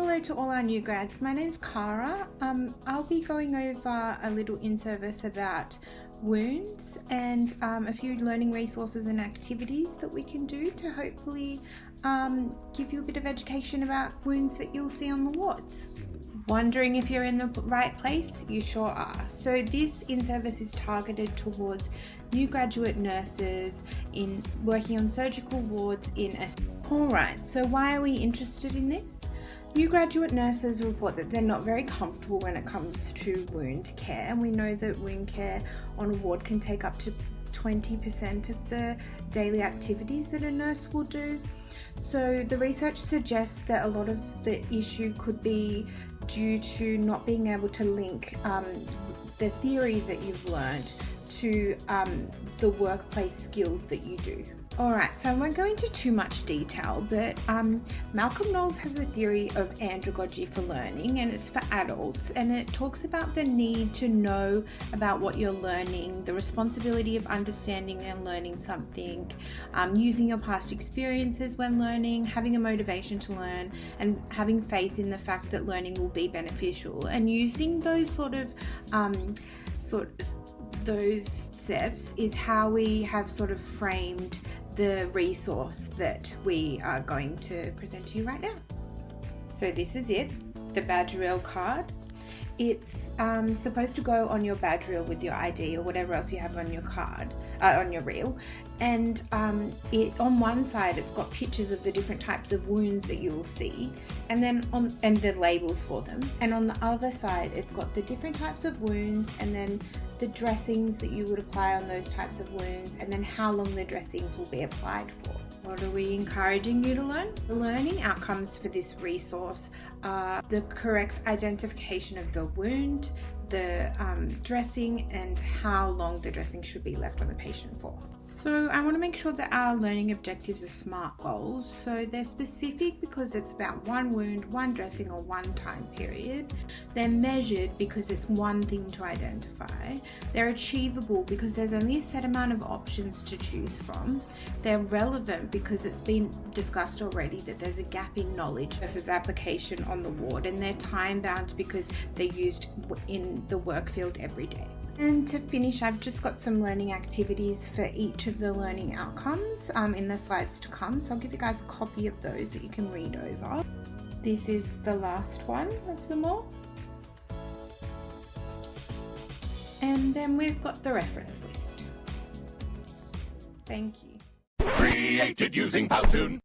Hello to all our new grads. My name's Cara. I'll be going over a little in-service about wounds and a few learning resources and activities that we can do to hopefully give you a bit of education about wounds that you'll see on the wards. Wondering if you're in the right place? You sure are. So this in-service is targeted towards new graduate nurses in working on surgical wards in Australia. Alright, so why are we interested in this? New graduate nurses report that they're not very comfortable when it comes to wound care, and we know that wound care on a ward can take up to 20% of the daily activities that a nurse will do. So the research suggests that a lot of the issue could be due to not being able to link the theory that you've learned to the workplace skills that you do. Alright, so I won't go into too much detail, but Malcolm Knowles has a theory of andragogy for learning, and it's for adults, and it talks about the need to know about what you're learning, the responsibility of understanding and learning something, using your past experiences when learning, having a motivation to learn, and having faith in the fact that learning will be beneficial, and using those those steps is how we have sort of framed the resource that we are going to present to you right now. So this is it, the badge reel card. It's supposed to go on your badge reel with your ID or whatever else you have on your card, on your reel. And it on one side it's got pictures of the different types of wounds that you will see, and then and the labels for them. And on the other side it's got the different types of wounds, and then the dressings that you would apply on those types of wounds, and then how long the dressings will be applied for. What are we encouraging you to learn? The learning outcomes for this resource are the correct identification of the wound, the dressing, and how long the dressing should be left on the patient for. So I want to make sure that our learning objectives are SMART goals. So they're specific because it's about one wound, one dressing, or one time period. They're measured because it's one thing to identify. They're achievable because there's only a set amount of options to choose from. They're relevant because it's been discussed already that there's a gap in knowledge versus application on the ward, and they're time bound because they're used in the work field every day. And to finish, I've just got some learning activities for each of the learning outcomes in the slides to come. So I'll give you guys a copy of those that you can read over. This is the last one of them all. And then we've got the reference list. Thank you. Created using Powtoon.